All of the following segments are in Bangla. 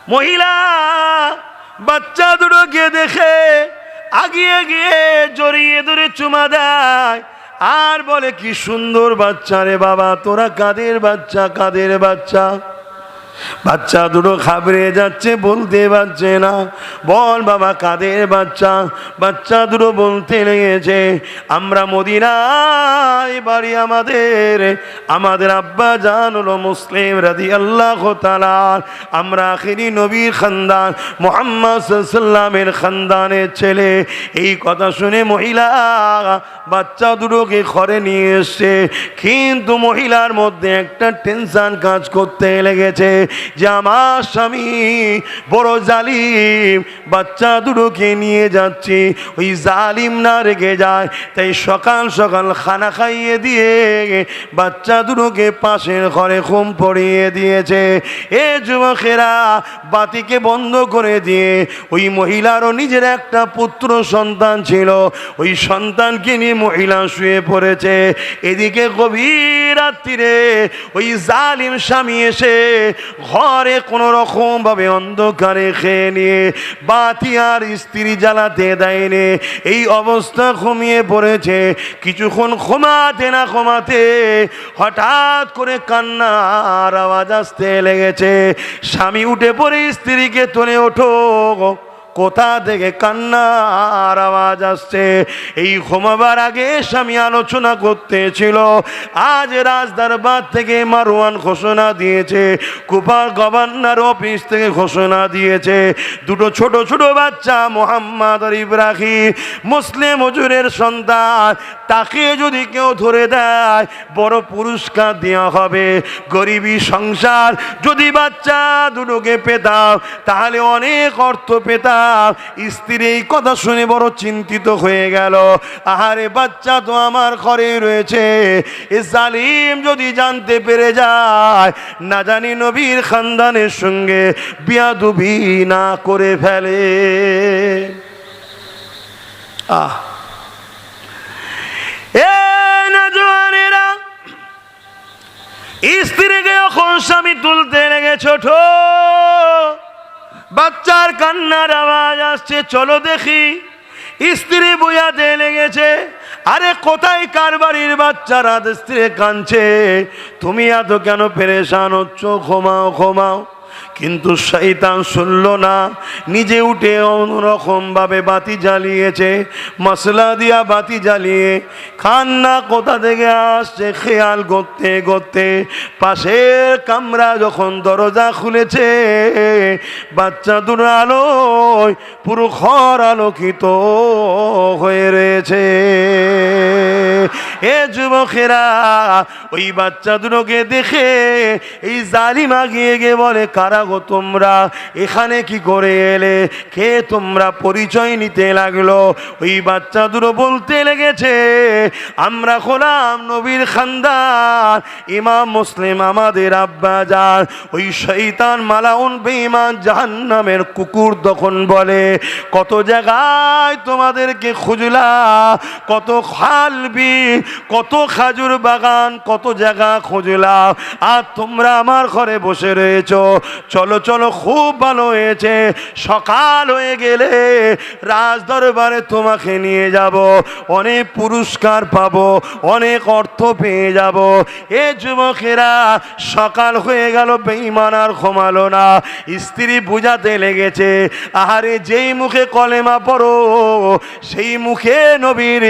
মহিলা বাচ্চা দুটোকে দেখে আগিয়ে গিয়ে জড়িয়ে ধরে চুমা দেয় আর বলে, কি সুন্দর বাচ্চা রে বাবা, তোরা কাদের বাচ্চা, কাদের বাচ্চা? বাচ্চা দুটো ঘাবড়ে যাচ্ছে, বলতে পারছে না। বল বাবা কাদের বাচ্চা? বাচ্চা দুটো বলতে লেগেছে, আমরা মদিনায় বাড়ি, আমাদের আব্বা জান হলো মুসলিম রাদিয়াল্লাহু তাআলা, আমরা আখিরি নবীর খানদান মুহাম্মদ সাল্লাল্লাহু আলাইহি ওয়াসাল্লামের খানদানের ছেলে। এই কথা শুনে মহিলা বাচ্চা দুটোকে ঘরে নিয়ে এসছে, কিন্তু মহিলার মধ্যে একটা টেনশন কাজ করতে লেগেছে যে আমার স্বামী বড় জালিম, বাচ্চা দুটোকে নিয়ে যাচ্ছি ওই জালিম না রেগে যায়। তাই সকাল সকাল খানা খাইয়ে দিয়ে বাচ্চা দুটোকে পাশের ঘরে ঘুম পড়িয়ে দিয়েছে। এ যুবকেরা, বাতিকে বন্ধ করে দিয়ে, ওই মহিলারও নিজের একটা পুত্র সন্তান ছিল, ওই সন্তানকে নিয়ে মহিলা শুয়ে পড়েছে। এদিকে গভীর রাত্রিরে ওই জালিম স্বামী এসে ঘরে কোনো রকম ভাবে অন্ধকারে খেয়ে নিয়ে বাতি আর স্ত্রী জ্বালাতে দেয়নি। এই অবস্থা ঘুমিয়ে পড়েছে। কিছুক্ষণ ঘুমাতে না ঘুমাতে হঠাৎ করে কান্নার আওয়াজ আসতে লেগেছে। স্বামী উঠে পড়ে স্ত্রীকে তুলে, ওঠো, কোথা থেকে কান্নার আওয়াজ আসছে? এই ঘুমাবার আগে স্বামী আলোচনা করতেছিল, আজ রাজদরবার থেকে মারওয়ান ঘোষণা দিয়েছে, কুপার গভর্নর অফিস থেকে ঘোষণা দিয়েছে, দুটো ছোট ছোট বাচ্চা মোহাম্মদ আর ইব্রাহিম মুসলিম হুজুরের সন্তান, তাকে যদি কেউ ধরে দেয় বড় পুরস্কার দেওয়া হবে। গরিবী সংসার, যদি বাচ্চা দুটোকে পেতাম তাহলে অনেক অর্থ পেতাম। স্ত্রী এই কথা শুনে বড় চিন্তিত হয়ে গেল। আহারে, বাচ্চা তো আমার ঘরে রয়েছে, এ জালিম যদি জানতে পেরে যায়, না জানি নবীর খানদানের সঙ্গে বিয়াদবি না করে ফেলে। এ নওজওয়ানেরা, স্ত্রীকে যখন স্বামী তুলতে লেগে, ছোট বাচ্চার কান্নার আওয়াজ আসছে, চলো দেখি। স্ত্রী বুঝাতে লেগেছে, আরে কোথায় কার বাড়ির বাচ্চারা স্ত্রী কাঁদছে, তুমি এত কেন পেরেশান হচ্ছ, ঘুমাও ঘুমাও। কিন্তু শয়তান শুনল না, নিজে উঠে অন্যরকম ভাবে বাতি জ্বালিয়েছে, মশলা দিয়া বাতি জ্বালিয়ে কান্না কোথা থেকে আসছে খেয়াল করতে করতে পাশের কামরা যখন দরজা খুলেছে, বাচ্চা দুটো আলোয় পুরো ঘর আলোকিত হয়ে রয়েছে। এ যুবকেরা, ওই বাচ্চা দুটোকে দেখে এই জালিম আগিয়ে গিয়ে বলে, কারা গো তোমরা, এখানে কি করে এলে, কে তোমরা? পরিচয় নিতে লাগলো। ওই বাচ্চা দুটো বলতে লেগেছে, আমরা হলাম নবীর খানদান, ইমাম মুসলিম আমাদের আব্বা জান। ওই শয়তান মালাউন বেঈমান জাহান্নামের কুকুর তখন বলে, কত জায়গায় তোমাদেরকে খুঁজলা, কত খালবি, কত খাজুর বাগান, কত জায়গা খুঁজলাম, আর তোমরা আমার ঘরে বসে রয়েছ। চলো চলো, খুব ভালো হয়েছে, সকাল হয়ে গেলে রাজ দরবারে তোমাকে নিয়ে যাব, অনেক পুরস্কার পাবো, অনেক অর্থ পেয়ে যাব। এ যুবকেরা, সকাল হয়ে গেল, বেঈমান আর ঘুমালো না। স্ত্রী বুঝাতে লেগেছে, আহারে, যেই মুখে কলেমা পড়ো সেই মুখে নবীর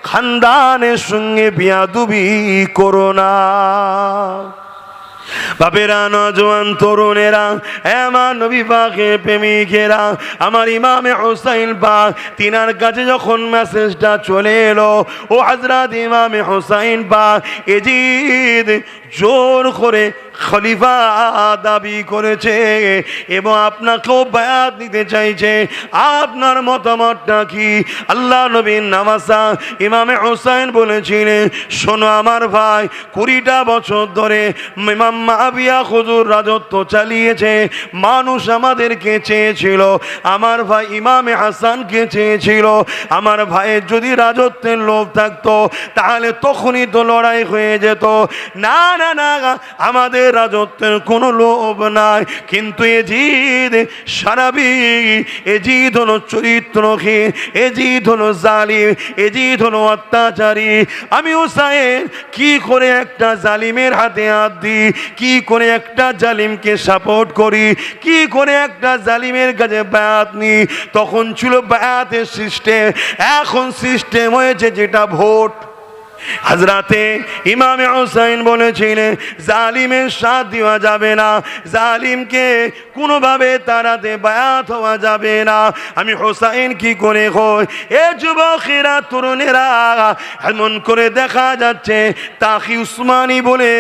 খানদানের সঙ্গে বিয়াদবি করো না। বাপেরা, নওজোয়ান তরুণেরা, আমার নবী পাকের প্রেমিকেরা, আমার ইমামে হুসাইন পাক, তিনার কাছে যখন মেসেজটা চলে এলো, ও হযরত ইমামে হুসাইন পাক এজিদ জোর করে খলিফা দাবি করেছে এবং আপনাকেও বায়াত দিতে চাইছে, আপনার মতামতটা কি? আল্লাহ নবীর নামাজা ইমামে হুসাইন বলেছিলেন, শোনো আমার ভাই, 20টা বছর ধরে ইমাম মাবিয়া হুজুর রাজত্ব চালিয়েছে, মানুষ আমাদেরকে চেয়েছিল, আমার ভাই ইমামে হাসানকে চেয়েছিল। আমার ভাইয়ের যদি রাজত্বের লোভ থাকতো তাহলে তখনই তো লড়াই হয়ে যেত। না না না, আমাদের রাজত্বের কোনো লোভ নাই, কিন্তু এজিদ সারাবিক, এজিদ হলো চরিত্রহীন, এজিদ হলো জালিম, এজিদ হলো অত্যাচারী। আমি হুসাইন কি করে একটা জালিমের হাতে হাত দিই, কি করে একটা জালিমকে সাপোর্ট করি, কি করে একটা জালিমের কাছে বায়াত নিই। তখন ছিল বায়াতের সিস্টেম, এখন সিস্টেম হয়েছে যেটা ভোট। হযরতে ইমাম হুসাইন বলেছিলেন জালিমের সাথ দেওয়া যাবে না, জালিমকে কোনোভাবে তাড়াতে বায়াত হওয়া যাবে না। আমি হুসাইন কি করে হই? এ যুবকেরা, তরুণেরা, এমন করে দেখা যাচ্ছে তাকি উসমানী বলে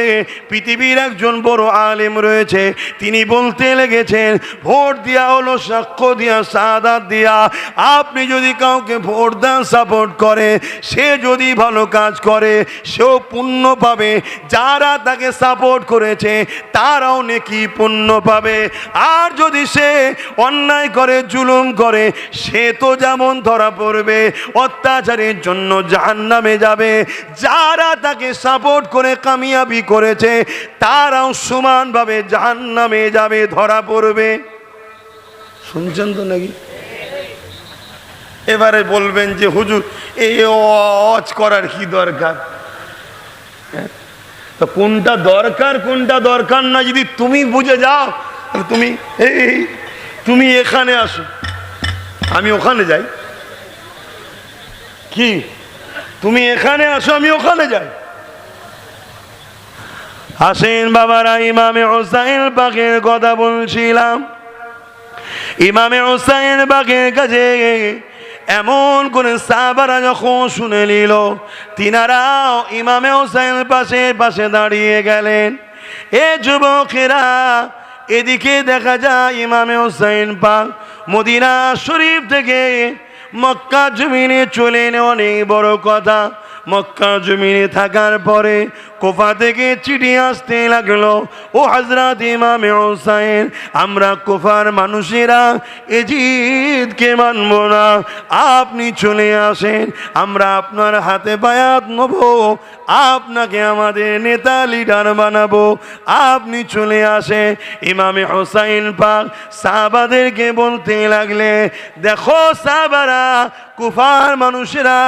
পৃথিবীর একজন বড় আলেম রয়েছে, তিনি বলতে লেগেছেন ভোট দেওয়া হলো সাক্ষ্য দিয়া, শাহাদাত দিয়া। আপনি যদি কাউকে ভোট দেন, সাপোর্ট করে, সে যদি ভালো কাজ করে সেও পুণ্য পাবে, যারা তাকে সাপোর্ট করেছে তারাও নেকি পুণ্য পাবে। আর যদি সে অন্যায় করে, জুলুম করে, সে তো যেমন ধরা পড়বে, অত্যাচারের জন্য জাহান্নামে যাবে। যারা তাকে সাপোর্ট করে কামিয়াবি করেছে তারাও সমানভাবে জাহান্নামে যাবে, ধরা পড়বে। শুনছেন তো নাকি? এবারে বলবেন যে হুজুর এই ওয়াজ করার কি দরকার? তো কোনটা দরকার কোনটা দরকার না যদি তুমি বুঝে যাও, তুমি এখানে আসো, আমি ওখানে যাই। কি তুমি এখানে আসো, আমি ওখানে যাই? আসেন বাবারা, ইমামে হুসাইন পাকের কথা বলছিলাম। ইমামে হুসাইন পাকের কাছে এমন করে সাহাবারা যখন শুনে নিল, তিনারাও ইমামে হুসাইন পাশে পাশে দাঁড়িয়ে গেলেন। এ যুবকেরা, এদিকে দেখা যায় ইমামে হুসাইন পাক মদিনা শরীফ থেকে মক্কা জমিনে চলে এনে, অনেক বড় কথা। মক্কা জমিনে থাকার পরে কুফা থেকে চিঠি আসতে লাগলো, ও হযরত ইমামে হুসাইন, আমরা কুফার মানুষেরা এজিদকে মানব না, আপনি চলে আসেন, আমরা আপনার হাতে বায়াত নেব, আপনাকে আমাদের নেতা লিডার বানাবো, আপনি চলে আসেন। ইমামে হুসাইন পাক সাহাবাদেরকে বলতে লাগলে, দেখো সাহাবারা, কুফার মানুষেরা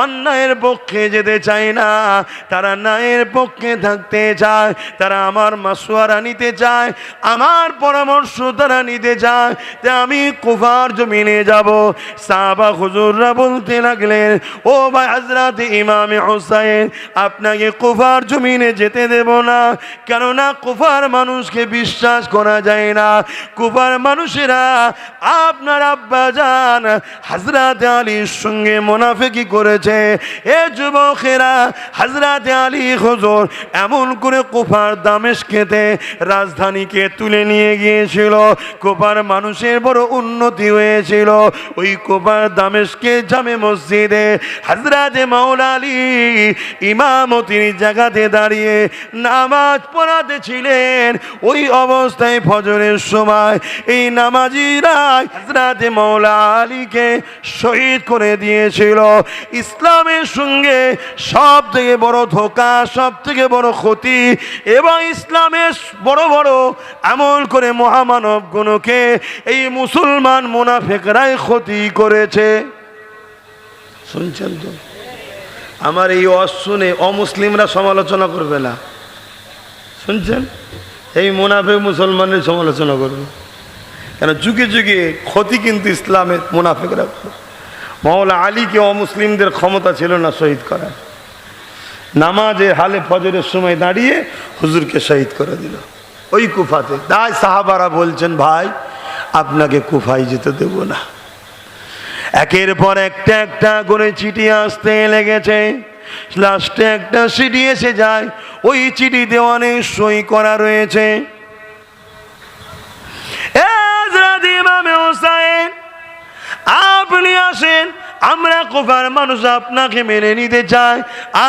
অন্যায়ের পক্ষে যেতে চায় না, তারা ন্যায়ের পক্ষে থাকতে চায়, তারা আমার মাশওয়ারা নিতে চায়, আমার পরামর্শ তারা নিতে চায়। তা আমি কুফার জমিনে যাব। সাহাবা হুজুররা বলতে লাগলেন, ও ভাই হযরত ইমামে হুসাইন, আপনাকে কুফার জমিনে যেতে দেব না, কেননা কুফার মানুষকে বিশ্বাস করা যায় না। কুফার মানুষেরা আপনার আব্বাজান হযরত আলীর সঙ্গে মুনাফিকি করেছে। এ যুবকেরা, হযরত আলী হুজুর এমন করে কুফার দামেস্কেতে রাজধানীকে তুলে নিয়ে গিয়েছিল, কুফার মানুষের বড় উন্নতি হয়েছিল। ওই কুফার দামেস্কে জামে মসজিদে হযরত মাওলা আলী ইমামতির জায়গাতে দাঁড়িয়ে নামাজ পড়াতে ছিলেন। ওই অবস্থায় ফজরের সময় এই নামাজিরা হযরত মাওলা আলীকে শহীদ করে দিয়েছিল। ইসলামের সঙ্গে সব থেকে বড় ধোঁকা, সব থেকে বড় ক্ষতি, এবং ইসলামের বড় বড় আমল করে মহামানব গুণকে এই মুসলমান মুনাফিকরাই ক্ষতি করেছে। শুনছেন তো? আমার এই ওয়াজ শুনে অমুসলিমরা সমালোচনা করবে না, শুনছেন? এই মুনাফিক মুসলমানের সমালোচনা করবে, কেন যুগে যুগে ক্ষতি কিন্তু ইসলামের মুনাফিকরা। মাওলা আলীকে অমুসলিমদের ক্ষমতা ছিল না শহীদ করার, নামাজের হালে ফজরের সময় দাঁড়িয়ে হুজুরকে শহীদ করে দিল ওই কুফাতে। তাই সাহাবারা বলছেন, ভাই আপনাকে কুফায় যেতে দেব না। একের পর একটা একটা করে চিঠি আসতে লেগেছে, লাস্টে একটা চিঠি এসে যায়, ওই চিঠিতে অনেক সই করা রয়েছে। হযরত ইমামে হুসাইন, আপনি আসেন, আমরা কুফার মানুষ আপনাকে মেনে নিতে চাই,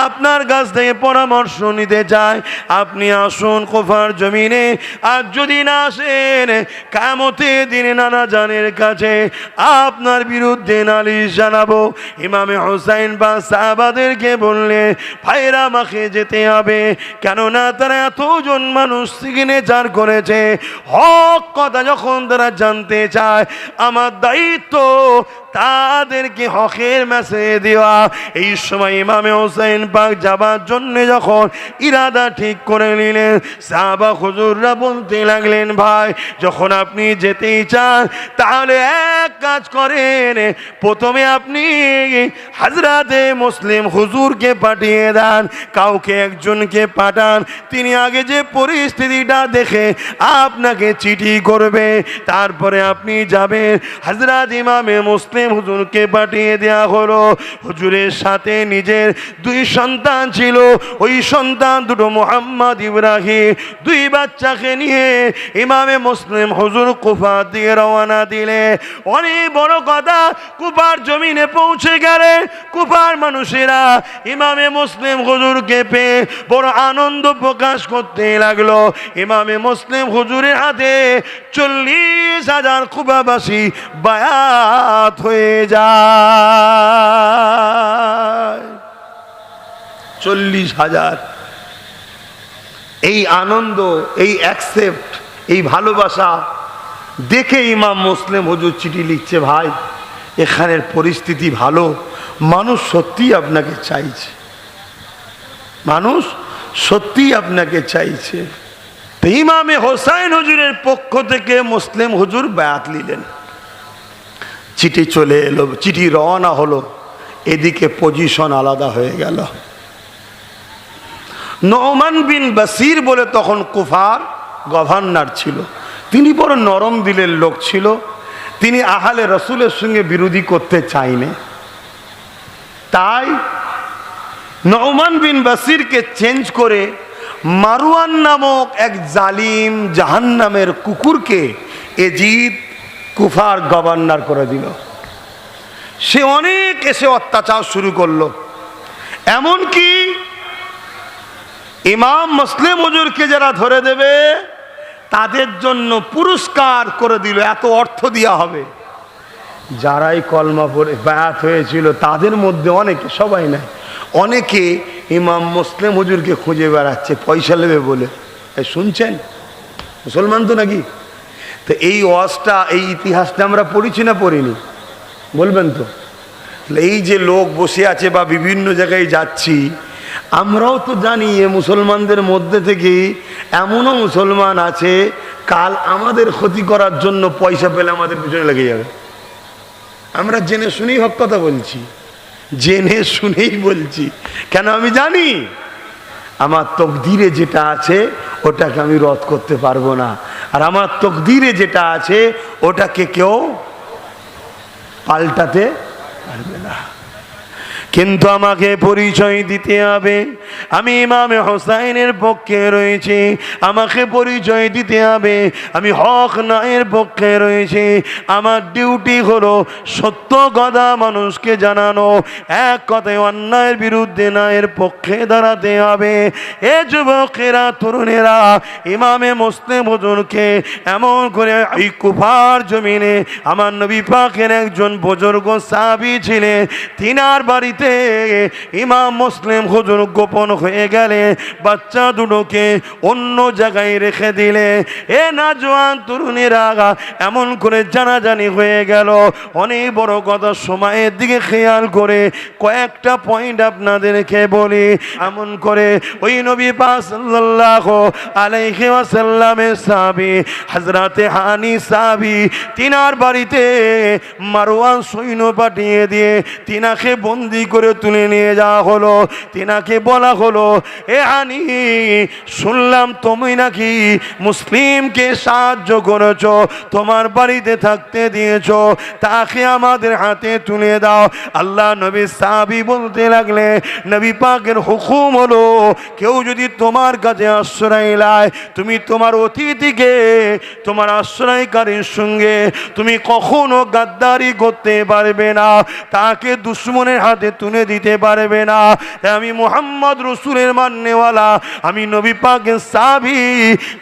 আপনার কাছ থেকে পরামর্শ নিতে চাই। আপনি আসুন কুফার জমিনে, আর যদি না আসেন কিয়ামতের দিনে নানা জানের কাছে আপনার বিরুদ্ধে নালিশ জানাবো। ইমামে হোসাইন বা সাহাবাদেরকে বললে, ভাইরা আমাকে যেতে হবে, কেননা তারা এতজন মানুষ সিগনেচার করেছে। হক কথা যখন তারা জানতে চায়, আমার দায়িত্ব তাদেরকে হকের মেসেজ দেওয়া। এই সময় ইমামে হোসেন পাক যাবার জন্য যখন ইরাদা ঠিক করে নিলেন, সাহাবা হুজুররা বলতে লাগলেন, ভাই যখন আপনি যেতেই চান তাহলে এক কাজ করেন, প্রথমে আপনি হযরতে মুসলিম হুজুরকে পাঠিয়ে দেন, কাউকে একজনকে পাঠান, তিনি আগে যে পরিস্থিতিটা দেখে আপনাকে চিঠি করবে, তারপরে আপনি যাবেন। হযরত ইমামে মুসলিম হুজুরকে পাঠিয়ে দেয়া হলো। হুজুরের সাথে নিজের 2 সন্তান ছিল, ওই সন্তান দুটো মুহাম্মদ ইব্রাহিম, 2 বাচ্চাকে নিয়ে ইমামে মুসলিম হুজুর কুফা দিয়ে রওনা দিলে। অনেক বড় কথা, কুফার জমিনে পৌঁছে গেলে কুফার মানুষেরা ইমামে মুসলিম হুজুরকে পেয়ে বড় আনন্দ প্রকাশ করতে লাগলো। ইমামে মুসলিম হুজুরের হাতে 40,000 কুফাবাসী বায়াত হয়ে যায়। 40,000। এই আনন্দ, এই অ্যাকসেপ্ট, এই ভালোবাসা দেখে ইমাম মুসলিম হুজুর চিঠি লিখছে, ভাই এখানের পরিস্থিতি ভালো, মানুষ সত্যিই আপনাকে চাইছে, মানুষ সত্যিই আপনাকে চাইছে। তো ইমামে হোসাইন হুজুরের পক্ষ থেকে মুসলিম হুজুর বায়াত নিলেন। চিঠি চলে এলো, চিঠি রওনা হলো, এদিকে পজিশন আলাদা হয়ে গেল। নোমান বিন বাসির বলে তখন কুফার গভর্নর ছিল, তিনি বড় নরম দিলের লোক ছিল, তিনি আহলে রসুলের সঙ্গে বিরোধী করতে চাইনি। তাই নোমান বিন বাসিরকে চেঞ্জ করে মারওয়ান নামক এক জালিম জাহান্নামের কুকুরকে এজিদ কুফার গভর্নর করে দিল। সে অনেক এসে অত্যাচার শুরু করলো, এমনকি ইমাম মুসলিম হুজুরকে যারা ধরে দেবে তাদের জন্য পুরস্কার করে দিল, এত অর্থ দেওয়া হবে। যারাই কলমা পড়ে বায়াত হয়েছিল তাদের মধ্যে অনেকে, সবাই নাই, অনেকে ইমাম মুসলিম হুজুরকে খুঁজে বেড়াচ্ছে পয়সা নেবে বলে। শুনছেন মুসলমান তো নাকি? তো এই ওয়াজটা, এই ইতিহাসটা আমরা পড়িছি না পড়িনি? বলবেন তো? এই যে লোক বসে আছে বা বিভিন্ন জায়গায় যাচ্ছি, আমরাও তো জানি এ মুসলমানদের মধ্যে থেকে এমনও মুসলমান আছে কাল আমাদের ক্ষতি করার জন্য পয়সা পেলে আমাদের পিছনে লেগে যাবে। আমরা জেনে শুনেই হক কথা বলছি, জেনে শুনেই বলছি। কেন? আমি জানি আমার তকদিরে যেটা আছে ওটাকে আমি রদ করতে পারবো না, আর আমার তকদিরে যেটা আছে ওটাকে কেউ পাল্টাতে পারবে না। কিন্তু আমাকে পরিচয় দিতে হবে আমি ইমামে হোসাইনের পক্ষে রয়েছি, আমাকে পরিচয় দিতে হবে আমি হক ন্যায়ের পক্ষে রয়েছি। আমার ডিউটি হলো সত্য কথা মানুষকে জানানো, এক কথায় অন্যায়ের বিরুদ্ধে ন্যায়ের পক্ষে দাঁড়াতে হবে। এ যুবকেরা, তরুণেরা, ইমামে মুসলিম হুজুরকে এমন করে এই কুফার জমিনে আমার নবী পাকের একজন বুজুর্গ সাহাবী ছিলেন, তিনার বাড়িতে ইমাম মুসলিম হুজুর গোপন হয়ে গেলে বাচ্চা দুটোকে অন্য জায়গায় রেখে দিলে। এ নাজওয়ান তরুণীরা এমন করে জানাজানি হয়ে গেল। অনেক বড় কথা, সময়ের দিকে খেয়াল করে কয়েকটা পয়েন্ট আপনাদেরকে বলি। এমন করে ওই নবী পাক সাল্লাল্লাহু আলাইহি ওয়াসাল্লামের সাহাবী হযরতে হানি সাহাবী তিনার বাড়িতে মারওয়ান সৈন্য পাঠিয়ে দিয়ে তিনাকে বন্দী করে তুলে নিয়ে যাওয়া হলো। তিনাকে বলা হলো, এ হানি, শুনলাম তুমি নাকি মুসলিমকে সাহায্য করেছো, তোমার বাড়িতে থাকতে দিয়েছো, তাকে আমাদের হাতে তুলে দাও। আল্লাহ নবী সাহাবী বলতে লাগলে, নবী পাকের হুকুম হলো, কেউ যদি তোমার কাছে আশ্রয় নেয়, তুমি তোমার অতিথিকে তোমার আশ্রয়কারীর সঙ্গে তুমি কখনো গাদ্দারি করতে পারবে না, তাকে দুশ্মনের হাতে তুলে দিতে পারবে না। আমি মুহাম্মদ রসুলের মাননেওয়ালা, আমি নবী পাকের সাহাবী,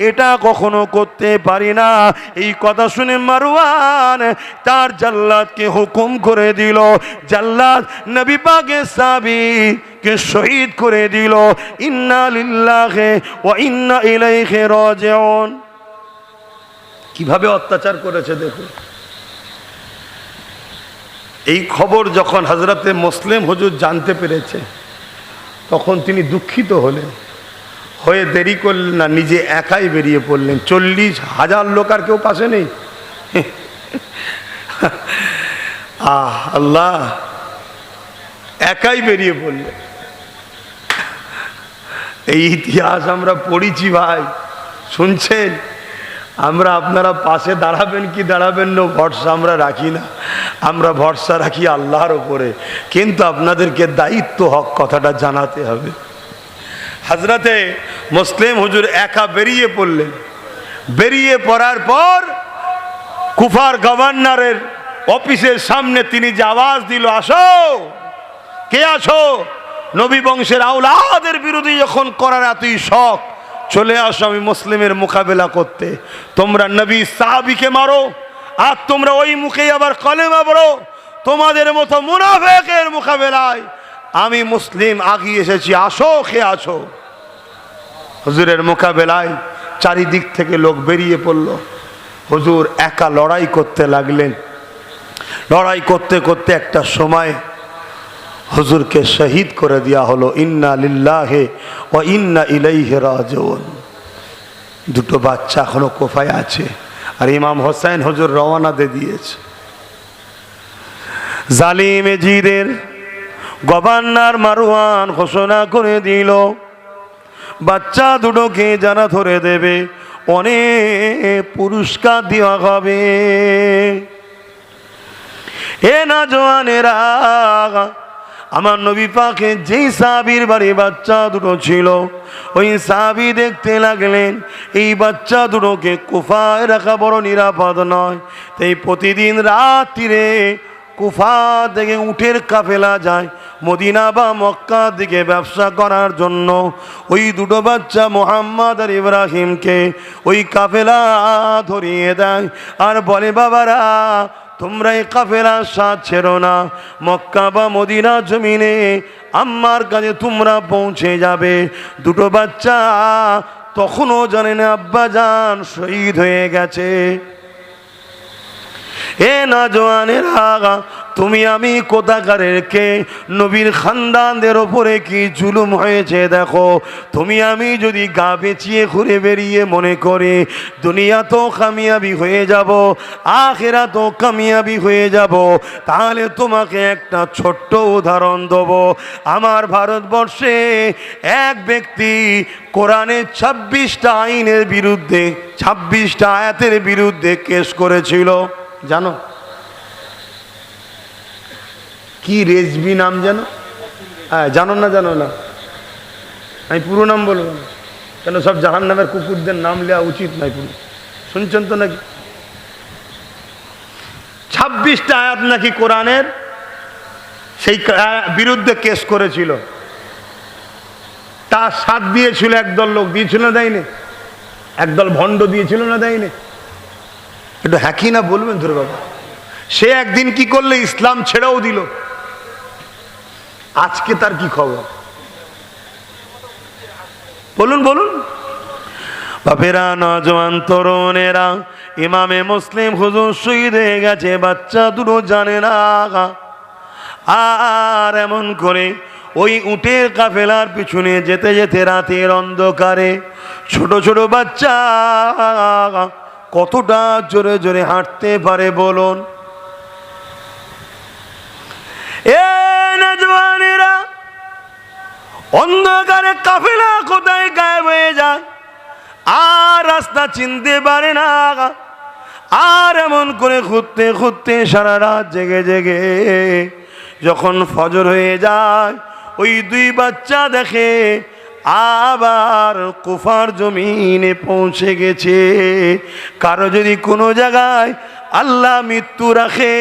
এটা কখনো করতে পারি না। এই কথা শুনে মারওয়ান তার জাল্লাদকে হুকুম করে দিল, জাল্লাদ নবী পাকের সাহাবী কে শহীদ করে দিল। ইন্না লিল্লাহি ওয়া ইন্না ইলাইহি রাজিউন। কিভাবে অত্যাচার করেছে দেখুন। এই খবর যখন হযরতে মুসলিম হুজুর জানতে পেরেছে, তখন তিনি দুঃখিত হলেন, হয়ে দেরি করলেন না, নিজে একাই বেরিয়ে পড়লেন। 40,000 লোক আর কেউ পাশে নেই। আল্লাহ, একাই বেরিয়ে পড়লেন। এই ইতিহাস আমরা পড়েছি ভাই, শুনছেন। আমরা আপনারা পাশে দাঁড়াবেন কি দাঁড়াবেন না ভরসা আমরা রাখি না, আমরা ভরসা রাখি আল্লাহর উপরে। কিন্তু আপনাদেরকে দায়িত্ব হক কথাটা জানাতে হবে। হযরতে মুসলিম হুজুর একা বেরিয়ে পড়লেন। বেরিয়ে পড়ার পর কুফার গভর্নরের অফিসের সামনে তিনি যে আওয়াজ দিল, আসো, কে আছো? নবী বংশের আওলাদের বিরোধী যখন করার এতই শখ, চলে আসো আমি মুসলিমের মোকাবেলা করতে। তোমরা নবী সাহাবীকে মারো, আর তোমরা ওই মুখেই আবার কলেমা পড়ো। তোমাদের মতো মুনাফিকের মোকাবেলায় আমি মুসলিম আগিয়ে এসেছি, আসো, কে আছো? হুজুরের মোকাবেলায় চারিদিক থেকে লোক বেরিয়ে পড়ল। হুজুর একা লড়াই করতে লাগলেন। লড়াই করতে করতে একটা সময় হুজুরকে শহীদ করে দেওয়া হলো। ইন্না লিল্লাহি ওয়া ইন্না ইলাইহি রাজিউন। দুটো বাচ্চা এখনো কোফায় আছে, আর ইমাম হোসেন হুজুর রওনা দিয়ে দিয়েছে। জালিম এজিদের গভর্নর মারওয়ান ঘোষণা করে দিল, বাচ্চা দুটোকে যারা ধরে দেবে অনেক পুরস্কার দেওয়া হবে। এ না জওয়ানেরা, আমার নবী পাকে যেই সাহাবীর বাড়ি বাচ্চা দুটো ছিল, ওই সাহাবী দেখতে লাগলেন এই বাচ্চা দুটোকে কুফায় রাখা বড় নিরাপদ নয়। তাই প্রতিদিন রাত্রিরে কুফা থেকে উটের কাফেলা যায় মদিনা বা মক্কার দিকে ব্যবসা করার জন্য। ওই দুটো বাচ্চা মুহাম্মদ আর ইব্রাহিমকে ওই কাফেলা ধরিয়ে দেয়, আর বলে, বাবারা, তোমরা এই কাফেলার সাথ ছেড়ো না, মক্কা বা মদিনা জমিনে আম্মার কাছে তোমরা পৌঁছে যাবে। দুটো বাচ্চা তখনও জানে না আব্বাজান শহীদ হয়ে গেছে। এ নওজওয়ানেরা, তুমি আমি কোথাকারের কে, নবীর খানদানদের ওপরে কি জুলুম হয়েছে দেখো। তুমি আমি যদি গা বেচিয়ে ঘুরে বেরিয়ে মনে করে দুনিয়া তো কামিয়াবি হয়ে যাব, আখিরা তো কামিয়াবি হয়ে যাব, তাহলে তোমাকে একটা ছোট্ট উদাহরণ দেব। আমার ভারতবর্ষে এক ব্যক্তি কোরআনের 26টা আইনের বিরুদ্ধে, 26টা আয়াতের বিরুদ্ধে কেস করেছিল। জানো কি? রেজবি নাম জানো? হ্যাঁ, জানো না? জানো না? আমি পুরো নাম বলবো না, কেন সব জাহান্নামের কুকুরদের নাম নেওয়া উচিত নয়। পুরো শুনছেন তো নাকি? 26টা আয়াত নাকি কোরআনের, সেই বিরুদ্ধে কেস করেছিল। তার সাথ দিয়েছিল একদল লোক, দিয়েছিল না দেয়নি? একদল ভণ্ড দিয়েছিল না দেয়নি? একটু হ্যাঁ কি না বলবেন ধরে বাবা। সে একদিন কি করলে ইসলাম ছেড়েও দিল। আজকে তার কি খবর বলুন বলুন। বাপেরা, নওজওয়ান তরুণেরা, ইমামে মুসলিম হুজুর শহীদ হয়ে গেছে, বাচ্চা দুটো জানে না। আর এমন করে ওই উটের কাফেলার পিছনে যেতে যেতে রাতের অন্ধকারে ছোট ছোট বাচ্চা কতটা জোরে জোরে হাঁটতে পারে বলুন। এ নওজওয়ান অন্ধকারে কাফেলা কোথায় গায়েব হয়ে যায়, আর রাস্তা চিনতে পারে না। আর এমন করে খুঁজতে খুঁজতে সারা রাত জেগে জেগে যখন ফজর হয়ে যায়, ওই দুই বাচ্চা দেখে আবার কুফার জমিনে পৌঁছে গেছে। কারো যদি কোনো জায়গায় আল্লাহ মৃত্যু রাখে,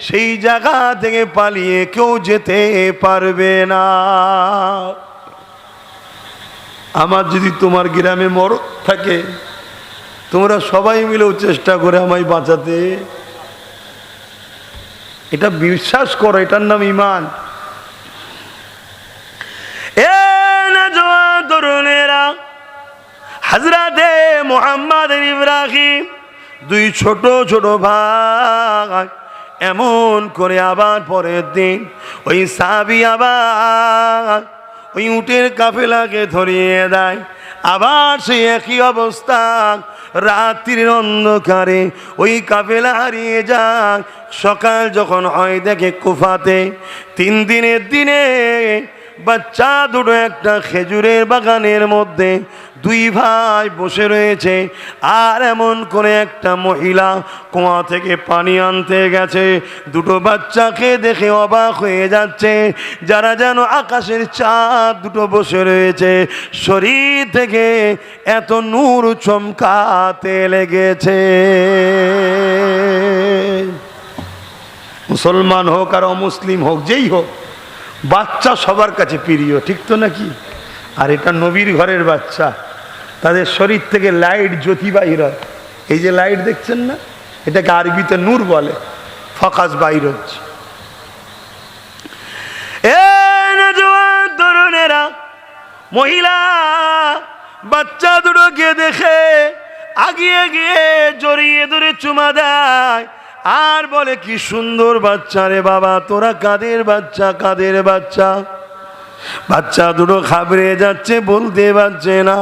সেই জায়গা থেকে পালিয়ে কেউ যেতে পারবে না। আমার যদি তোমার গ্রামে মরদ থাকে, তোমরা সবাই মিলেও চেষ্টা করে আমায় বাঁচাতে। এটা বিশ্বাস করো, এটার নাম ঈমান। এ নওজোয়ান তরুণেরা, হযরতে মুহাম্মদ ইব্রাহিম দুই ছোট ছোট ভাই এমন করে আবার পরের দিন ওই সাহাবী আবার ওই উটের কাফেলাকে ধরিয়ে দেয়। আবার সেই একই অবস্থা, রাত্রির অন্ধকারে ওই কাফেলা হারিয়ে যায়। সকাল যখন হয় দেখে কুফাতে 3 দিনের দিনে বাচ্চা দুটো একটা খেজুরের বাগানের মধ্যে দুই ভাই বসে রয়েছে। আর এমন করে একটা মহিলা কুয়া থেকে পানি আনতে গেছে। দুটো বাচ্চাকে দেখে অবাক হয়ে যাচ্ছে, যারা যেন আকাশের চাঁদ দুটো বসে রয়েছে। শরীর থেকে এত নূর চমকাতে লেগেছে। মুসলমান হোক আর অমুসলিম হোক, যেই হোক, বাচ্চা সবার কাছে প্রিয়, ঠিক তো নাকি? আর এটা নবীর ঘরের বাচ্চা, তাদের শরীর থেকে লাইট জ্যোতি বাইর হয়। এই যে লাইট দেখছেন না, এটাকে আরবিতে নূর বলে, ফকাস বাইর হচ্ছে। এ নওজোয়ান তরুণেরা, মহিলা বাচ্চা দুটোকে দেখে আগিয়ে গিয়ে জড়িয়ে ধরে চুমা দেয় আর বলে, কি সুন্দর বাচ্চা রে বাবা, তোরা কাদের বাচ্চা, কাদের বাচ্চা? বাচ্চা দুটো ঘাবড়ে যাচ্ছে, বলতে পারছে না।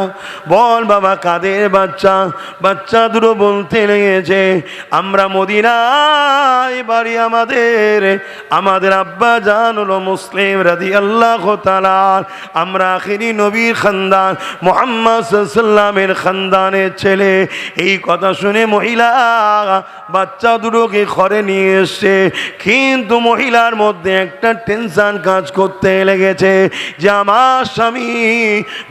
বল বাবা কাদের বাচ্চা? বাচ্চা দুটো বলতে লেগেছে, আমরা মদিনায় বাড়ি, আমাদের আব্বা জান হলো মুসলিম রাদিয়াল্লাহু তাআলা, আমরা আখিরি নবীর খানদান মুহাম্মদ সাল্লাল্লাহু আলাইহি ওয়াসাল্লামের খানদানের ছেলে। এই কথা শুনে মহিলা বাচ্চা দুটোকে ঘরে নিয়ে এসছে। কিন্তু মহিলার মধ্যে একটা টেনশন কাজ করতে লেগেছে যে আমার স্বামী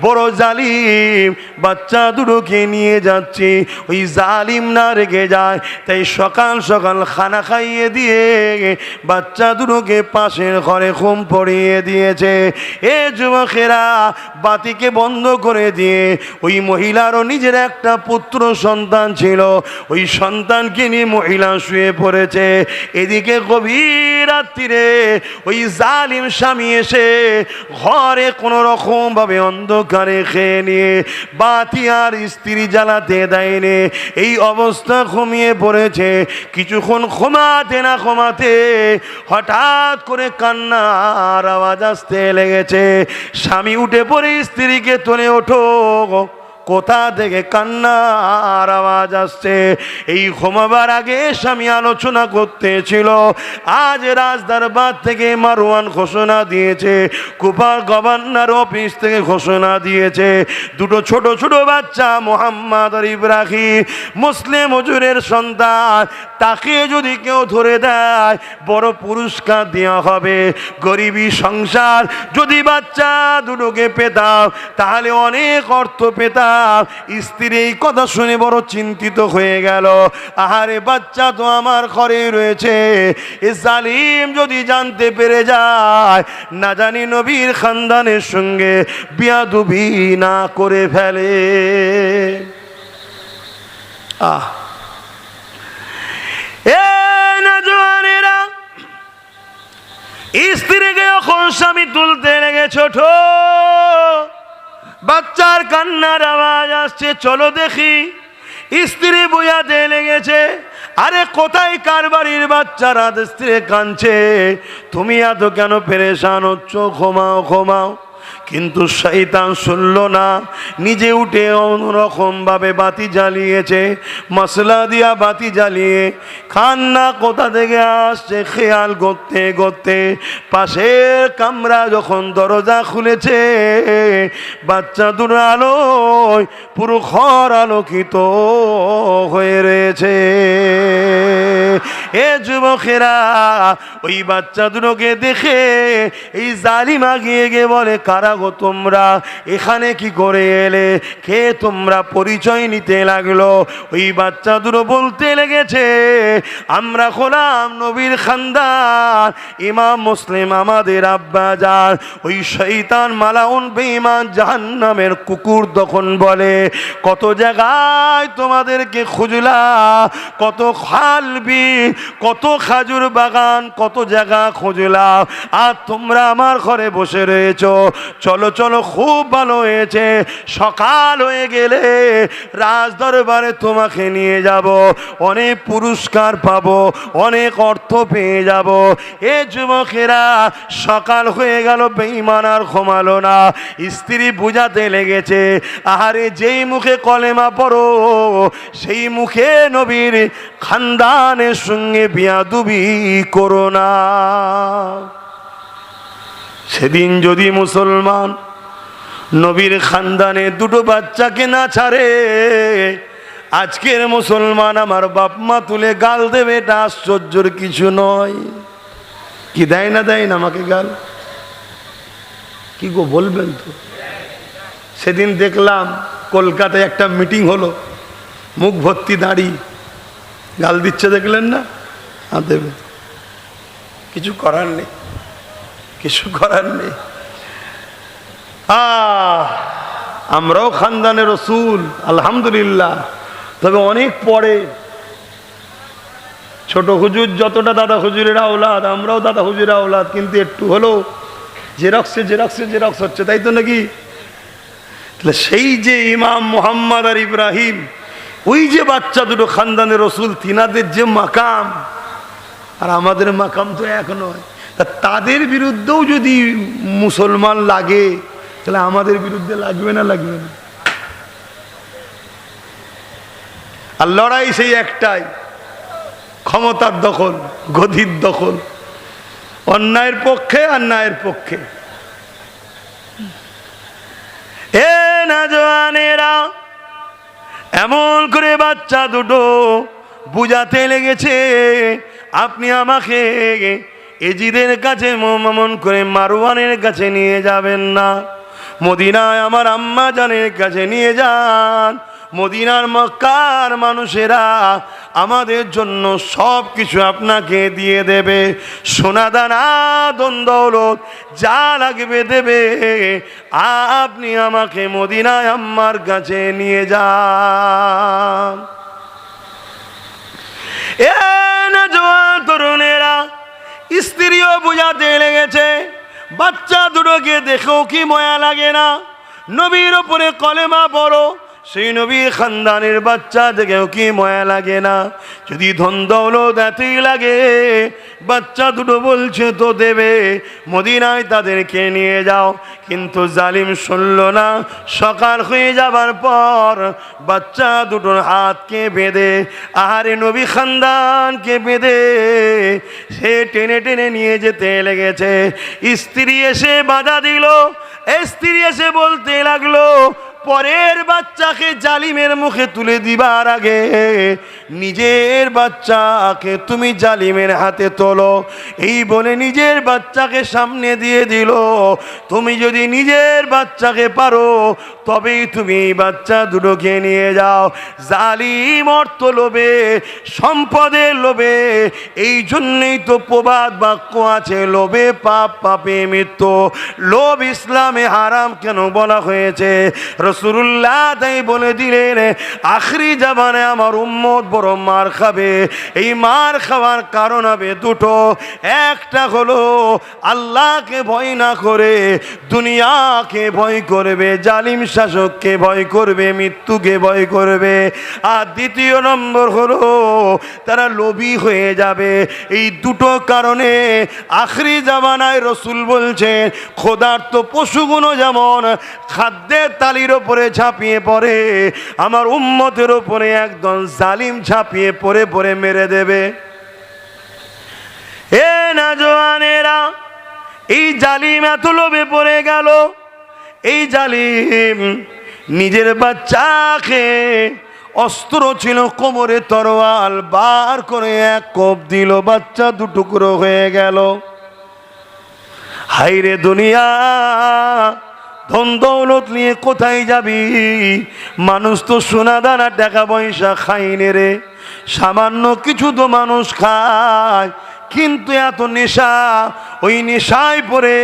বড় জালিম, বাচ্চা দুটোকে নিয়ে যাচ্ছি ওই জালিম না রেগে যায়। তাই সকাল সকাল খানা খাইয়ে দিয়ে বাচ্চা দুটোকে পাশের ঘরে ঘুম পড়িয়ে দিয়েছে। এ যুবকেরা, বাতিকে বন্ধ করে দিয়ে, ওই মহিলারও নিজের একটা পুত্র সন্তান ছিল, ওই সন্তানকে নিয়ে মহিলা শুয়ে পড়েছে। এদিকে গভীর রাত্রিরে ওই জালিম স্বামী এসে ঘরে কোনো রকম ভাবে অন্ধকারে খেয়ে নিয়ে বাতি আর স্ত্রী জ্বালাতে দেয়নি। এই অবস্থা ঘুমিয়ে পড়েছে। কিছুক্ষণ ঘুমাতে না ঘুমাতে হঠাৎ করে কান্নার আওয়াজ আসতে লেগেছে। স্বামী উঠে পড়ে স্ত্রীকে তুলে, ওঠো, কোথা থেকে কান্নার আওয়াজ আসছে? এই ঘুমাবার আগে স্বামী আলোচনা করতেছিল, আজ রাজদরবার থেকে মারওয়ান ঘোষণা দিয়েছে, কুফার গভর্নর অফিস থেকে ঘোষণা দিয়েছে, দুটো ছোট ছোট বাচ্চা মুহাম্মদ আর ইব্রাহিম মুসলিম হুজুরের সন্তান, তাকে যদি কেউ ধরে দেয় বড় পুরস্কার দেওয়া হবে। গরিবী সংসার, যদি বাচ্চা দুটোকে পেতাম তাহলে অনেক অর্থ পেতাম। স্ত্রী এই কথা শুনে বড় চিন্তিত হয়ে গেল। আহারে, বাচ্চা তো আমার ঘরে রয়েছে, এ জালিম যদি জানতে পেরে যায়, না জানি নবীর খানদানের সঙ্গে বিয়াদবি না করে ফেলে। এ নওজোয়ানেরা, স্ত্রীকে যখন স্বামী তুলতে লেগে, ছোট বাচ্চার কান্নার আওয়াজ আসছে, চলো দেখি। স্ত্রী বুঝাতে লেগেছে, আরে কোথায় কার বাড়ির বাচ্চারা? স্ত্রী কাঁদছে, তুমি এত কেন পেরেশান হচ্ছ? ঘুমাও ঘুমাও। কিন্তু শয়তান শুনল না, নিজে উঠে অন্যরকম ভাবে বাতি জ্বালিয়েছে, মশলা দিয়া বাতি জ্বালিয়ে কান্না কোথা থেকে আসছে খেয়াল করতে করতে পাশের কামরা যখন দরজা খুলেছে, বাচ্চা দুটো আলোয় পুরো ঘর আলোকিত হয়ে রয়েছে। এ যুবকেরা, ওই বাচ্চা দুটোকে দেখে এই জালিম আগিয়ে গিয়ে বলে, কারা গো তোমরা, এখানে কি করে এলে, কে তোমরা, পরিচয় নিতে লাগলো। ওই বাচ্চা দুটো বলতে লেগেছে, আমরা হলাম নবীর খানদান, ইমাম মুসলিম আমাদের আব্বা যান। ওই শয়তান মালাউন বেঈমান জাহান্নামের কুকুর তখন বলে, কত জায়গায় তোমাদেরকে খুঁজলা, কত খালবি, কত খাজুর বাগান, কত জায়গা খুঁজলাম, আর তোমরা আমার ঘরে বসে রয়েছো। চলো চলো, খুব ভালো হয়েছে, সকাল হয়ে গেলে রাজ দরবারে তোমাকে নিয়ে যাব, অনেক পুরস্কার পাবো, অনেক অর্থ পেয়ে যাব। এ যুবকেরা, সকাল হয়ে গেল, বেঈমান আর ঘুমালো না, স্ত্রী বুঝাতে লেগেছে, আহারে যেই মুখে কলেমা পড়ো সেই মুখে নবীর খানদানের সঙ্গে বিয়াদুবি করো না। সেদিন যদি মুসলমান নবীর খানদানে দুটো বাচ্চাকে না ছাড়ে, আজকের মুসলমান আমার বাপ মা তুলে গাল দেবে, এটা আশ্চর্যের কিছু নয়। কি দেয় না দেয় না আমাকে গাল? কি গো বলবেন তো? সেদিন দেখলাম কলকাতায় একটা মিটিং হলো, মুখ ভর্তি দাড়ি, গাল দিচ্ছে, দেখলেন না? দেবে, কিছু করার নেই, কিছু করার নেই। আমরাও খানদানে রসুল, আলহামদুলিল্লাহ, তবে অনেক পরে। ছোট হুজুর যতটা দাদা হুজুরের আওলাদ, আমরাও দাদা হুজুরের আওলাদ, কিন্তু একটু হলেও জেরক্সে জেরক্সে জেরক্স হচ্ছে, তাই তো নাকি? তাহলে সেই যে ইমাম মুহাম্মদ আর ইব্রাহিম, ওই যে বাচ্চা দুটো খানদানের রসুল, তিনাদের যে মাকাম আর আমাদের মাকাম তো এক নয়। তা তাদের বিরুদ্ধেও যদি মুসলমান লাগে, তাহলে আমাদের বিরুদ্ধে লাগবে না? লাগবে না? আর লড়াই সেই একটাই, ক্ষমতার দখল, গদির দখল, অন্যায়ের পক্ষে আর ন্যায়ের পক্ষে। এ নওজওয়ানেরা, এমন করে বাচ্চা দুটো বুঝাতে লেগেছে, আপনি আমাকে এজিদের কাছে মমন করে মারওয়ানের কাছে নিয়ে যাবেন না, মদিনায় আমার আম্মা জানের কাছে নিয়ে যান। মদিনার মক্কার মানুষেরা আমাদের জন্য সব কিছু আপনাকে দিয়ে দেবে, সোনাদানা ধন দৌলত যা লাগবে দেবে, আপনি আমাকে মদিনায় আম্মার কাছে নিয়ে যান। এ নওজওয়ান তরুণেরা, স্ত্রীও বুঝাতে লেগেছে, বাচ্চা দুটোকে দেখেও কি মায়া লাগে না? নবীর ওপরে কলেমা পড়ো, সেই নবীর খানদানের বাচ্চা দেখেও কি মায়া লাগে না? যদি ধন দৌলত এতই লাগে, বাচ্চা দুটো বলছে তো দেবে, মদিনায় তাদেরকে নিয়ে যাও। কিন্তু জালিম শুনল না। সকাল হয়ে যাবার পর বাচ্চা দুটোর হাতকে বেঁধে, আহারে নবী খানদানকে বেঁধে সে টেনে টেনে নিয়ে যেতে লেগেছে। স্ত্রী এসে বাধা দিল, স্ত্রী এসে বলতে লাগলো, পরের বাচ্চাকে জালিমের মুখে তুলে দিবার আগে নিজের বাচ্চাকে তুমি জালিমের হাতে তোলো। এই বলে নিজের বাচ্চাকে সামনে দিয়ে দিল। তুমি যদি নিজের বাচ্চাকে পারো, তবেই তুমি এই বাচ্চা দুটোকে নিয়ে যাও। জালিম অর্থ লোভে, সম্পদের লোভে, এই জন্যই তো প্রবাদ বাক্য আছে, লোভে পাপ, পাপে মৃত্যু। লোভ ইসলামে হারাম কেন বলা হয়েছে? রাসূলুল্লাহ তাই বলে দিলেন, আখরি জামানে আমার উম্মত বড় মার খাবে। এই মার খাওয়ার কারণ হবে দুটো। একটা হলো আল্লাহকে ভয় না করে দুনিয়াকে ভয় করবে, জালিম শাসককে ভয় করবে, মৃত্যুকে ভয় করবে। আর দ্বিতীয় নম্বর হলো তারা লোভী হয়ে যাবে। এই দুটো কারণে আখরি জামানায় রসুল বলছেন ক্ষুধার্ত পশুগুলো যেমন খাদ্যের তালির ওপরে ঝাঁপিয়ে পড়ে, আমার উম্মতের ওপরে একদম জালিম ঝাঁপিয়ে পড়ে পড়ে মেরে দেবে। এ না জওয়ানেরা, এই জালিম এত লোভে পড়ে গেল, এই জালিম নিজের বাচ্চাকে, অস্ত্র ছিল কোমরে তরোয়াল, বার করে এক কোপ দিল, বাচ্চা দুটুকরো হয়ে গেল। হাইরে দুনিয়া, ধন দৌলত নিয়ে কোথায় যাবি? মানুষ তো সোনা দানা টাকা পয়সা খাইনে রে, সামান্য কিছু তো মানুষ খায়, কিন্তু এত নেশা, ওই নেশায় পড়ে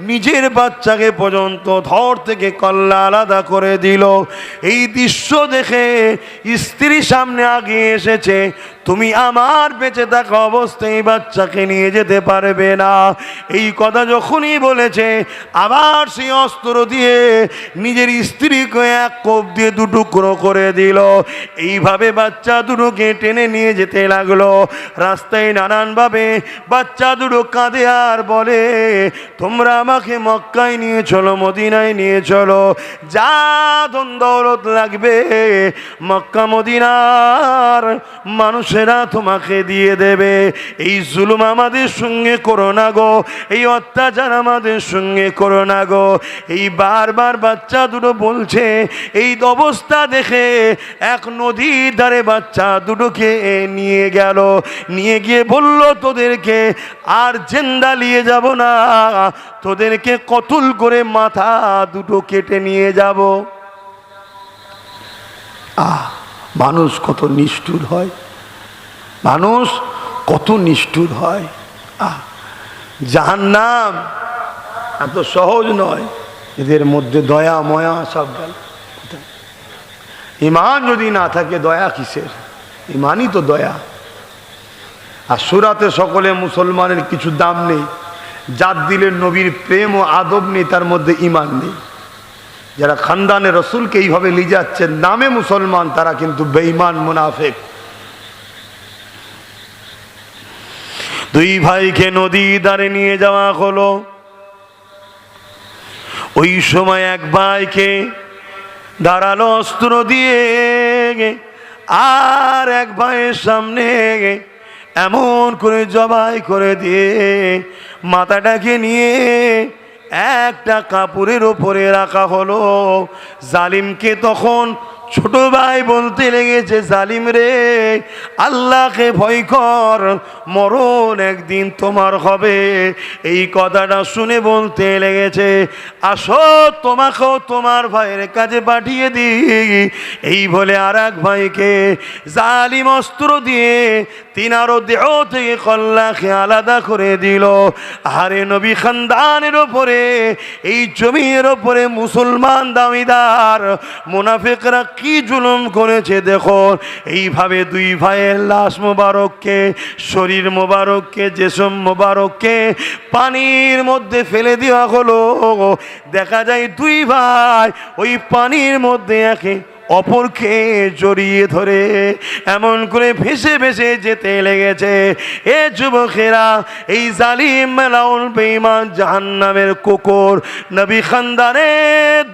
নিজের বাচ্চাকে পর্যন্ত ধর থেকে কল্লা আলাদা করে দিল। এই দৃশ্য দেখে স্ত্রী সামনে আগিয়ে এসেছে, তুমি আমার বেঁচে থাকা অবস্থায় বাচ্চাকে নিয়ে যেতে পারবে না। এই কথা যখনই বলেছে, আবার সেই অস্ত্র দিয়ে নিজের স্ত্রীকে এক কোপ দিয়ে দুটুকরো করে দিল। এইভাবে বাচ্চা দুটোকে টেনে নিয়ে যেতে লাগলো। রাস্তায় নানানভাবে বাচ্চা দুটো কাঁদে আর বলে, তোমরা আমাকে মক্কায় নিয়ে চলো, মদিনায় নিয়ে চলো, যা ধন দৌলত লাগবে মক্কা মদিনার মানুষেরা তোমাকে দিয়ে দেবে। এই জুলুম আমাদের সঙ্গে করো না গো, এই অত্যাচার আমাদের সঙ্গে করো না গো। এই বারবার বাচ্চা দুটো বলছে। এই অবস্থা দেখে এক নদীর ধারে বাচ্চা দুটোকে নিয়ে গেল, নিয়ে গিয়ে বলল, তোদেরকে আর জিন্দা নিয়ে যাব না, তোদেরকে কতল করে মাথা দুটো কেটে নিয়ে যাব। মানুষ কত নিষ্ঠুর হয়, মানুষ কত নিষ্ঠুর হয়। জাহান্নাম এত সহজ নয়, এদের মধ্যে দয়া ময়া সব গেল। ঈমান যদি না থাকে দয়া কিসের? ঈমানই তো দয়া। আর সুরাতে সকলে মুসলমানের কিছু দাম নেই, যার দিলের নবীর প্রেম ও আদব নেই, তার মধ্যে ঈমান নেই। যারা খানদানে রসুলকে এইভাবে নিয়ে যাচ্ছেন নামে মুসলমান, তারা কিন্তু বেঈমান মুনাফিক। দুই ভাইকে নদী ধারে নিয়ে যাওয়া হলো। ওই সময় এক ভাইকে ধারালো অস্ত্র দিয়ে, আর এক ভাইয়ের সামনে এমন করে জবাই করে দিয়ে মাথাটাকে নিয়ে একটা কাপড়ের ওপরে রাখা হলো। জালিমকে তখন ছোট ভাই বলতে লেগেছে, জালিম রে, আল্লাহকে ভয় কর, মরণ একদিন তোমার হবে। এই কথাটা শুনে বলতে লেগেছে, আসো তোমাকেও তোমার ভাইয়ের কাছে পাঠিয়ে দিই। এই বলে আর এক ভাইকে জালিম অস্ত্র দিয়ে তিনারও দেহ থেকে কল্লাকে আলাদা করে দিল। আরে নবী খানদানের ওপরে, এই জমির ওপরে মুসলমান দামিদার মুনাফিকরা কি জুলুম করেছে দেখো। এইভাবে দুই ভাইয়ের লাশ মোবারককে, শরীর মোবারককে, জেসম মোবারককে পানির মধ্যে ফেলে দেওয়া হলো। দেখা যায় দুই ভাই ওই পানির মধ্যে একে অপরকে জড়িয়ে ধরে এমন করে ভেসে ভেসে যেতে লেগেছে। এ যুবকেরা, এই জালিম মালাউল বেঈমান জাহান্নামের কুকুর নবী খানদানে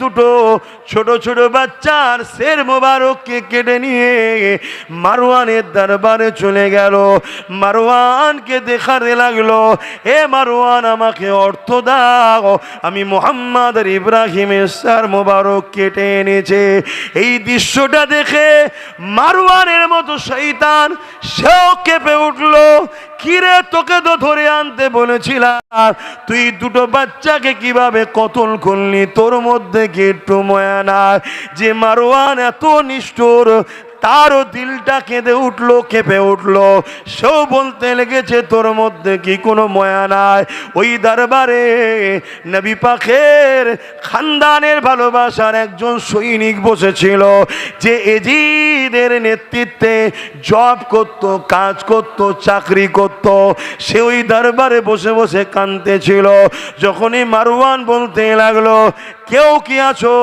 দুটো ছোট ছোট বাচ্চার শের মোবারককে কেটে নিয়ে মারওয়ানের দরবারে চলে গেল। মারওয়ানকে দেখাতে লাগলো, এ মারওয়ান, আমাকে অর্থ দাও, আমি মুহাম্মদ আর ইব্রাহিমের শের মোবারক কেটে এনেছে। এই দৃশ্যটা দেখে মারওয়ানের মতো শয়তান সেও কেঁপে উঠলো। কিরে, তোকে তো ধরে আনতে বলেছিলাম, তুই দুটো বাচ্চাকে কিভাবে কতল করলি? তোর মধ্যে কি একটু মায়া না? যে মারওয়ান এত নিষ্ঠুর, তারও দিলটা কেঁদে উঠলো, কেঁপে উঠলো। সেও বলতে লেগেছে, তোর মধ্যে কি কোনো মায়া নাই? ওই দরবারে নবী পাকের খানদানের ভালোবাসার একজন সৈনিক বসেছিল, যে এজিদের নেতৃত্বে জব করত, কাজ করত, চাকরি করত। সে ওই দরবারে বসে বসে কাঁদতেছিল। যখনই মারওয়ান বলতে লাগলো, কেউ কি আছো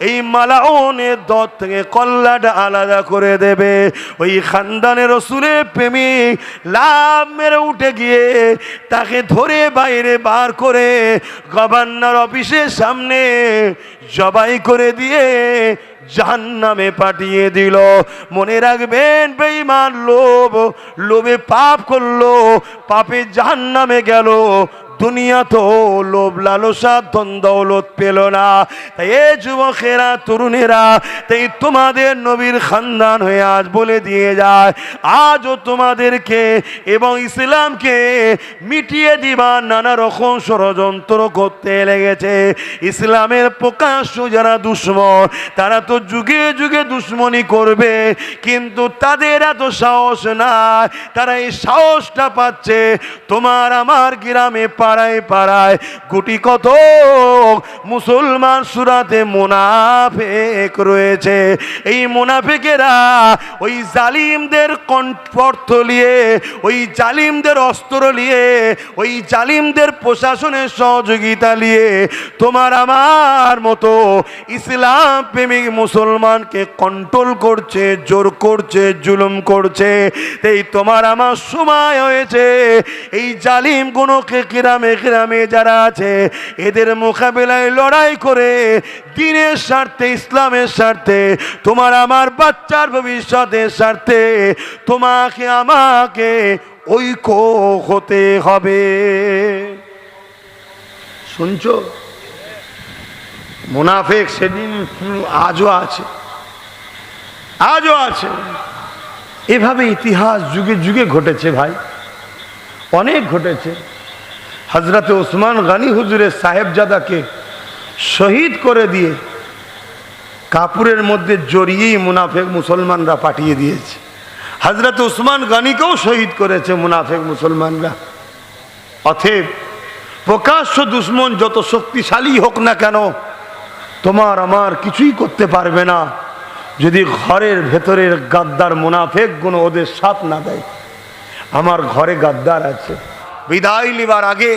এই মালাউনের দর থেকে কল্লাটা আলাদা করে দেবে? ওই খানদানের রাসূলের প্রেমিক লাফ মেরে উঠে গিয়ে তাকে ধরে বাইরে বার করে গভর্নর অফিসের সামনে জবাই করে দিয়ে জাহান্নামে পাঠিয়ে দিল। মনে রাখবেন বেঈমান লোভে পাপ করলো, পাপে জাহান্নামে গেল। দুনিয়া তো লোভ লালসা ধন দৌলত পেল না। তাই এ যুবকেরা, তরুণেরা, তাই তোমাদের নবীর খানদান হয়ে আজ বলে দিয়ে যায়, আজও তোমাদেরকে এবং ইসলামকে মিটিয়ে দিবার নানা রকম ষড়যন্ত্র করতে লেগেছে। ইসলামের প্রকাশ্য যারা দুশ্মন, তারা তো যুগে যুগে দুশ্মনী করবে, কিন্তু তাদের এত সাহস নাই। তারা এই সাহসটা পাচ্ছে তোমার আমার গ্রামে, পাড়ায় পাড়ায় গুটি কত মুসলমান সুরাতে মুনাফিক রয়েছে। এই মুনাফিকেরা ওই জালিমদের কণ্ঠ নিয়ে, ওই জালিমদের অস্ত্র নিয়ে, ওই জালিমদের প্রশাসনের সহযোগিতা নিয়ে তোমার আমার মতো ইসলাম প্রেমিক মুসলমানকে কন্ট্রোল করছে, জোর করছে, জুলুম করছে। এই তোমার আমার সময় হয়েছে এই জালিম গুণকে গ্রামে গ্রামে যারা আছে এদের মোকাবিলায় লড়াই করে দ্বীনের স্বার্থে, ইসলামের স্বার্থে, তোমার আমার বাচ্চার ভবিষ্যতের স্বার্থে তোমাকে আমাকে ঐক্য হতে হবে। শুনছো? মুনাফিক সেদিন আজও আছে, আজও আছে। এভাবে ইতিহাস যুগে যুগে ঘটেছে ভাই, অনেক ঘটেছে। হজরতে ওসমান গনি হুজুরের সাহেবজাদাকে শহীদ করে দিয়ে কাপুরের মধ্যে জড়িয়েই মুনাফিক মুসলমানরা পাঠিয়ে দিয়েছে। হজরতে ওসমান গনিকেও শহীদ করেছে মুনাফিক মুসলমানরা। অতএব প্রকাশ্য দুশ্মন যত শক্তিশালী হোক না কেন, তোমার আমার কিছুই করতে পারবে না যদি ঘরের ভেতরের গাদ্দার মুনাফিক গুণ ওদের সাথ না দেয়। আমার ঘরে গাদ্দার আছে। বিদায় লিবার আগে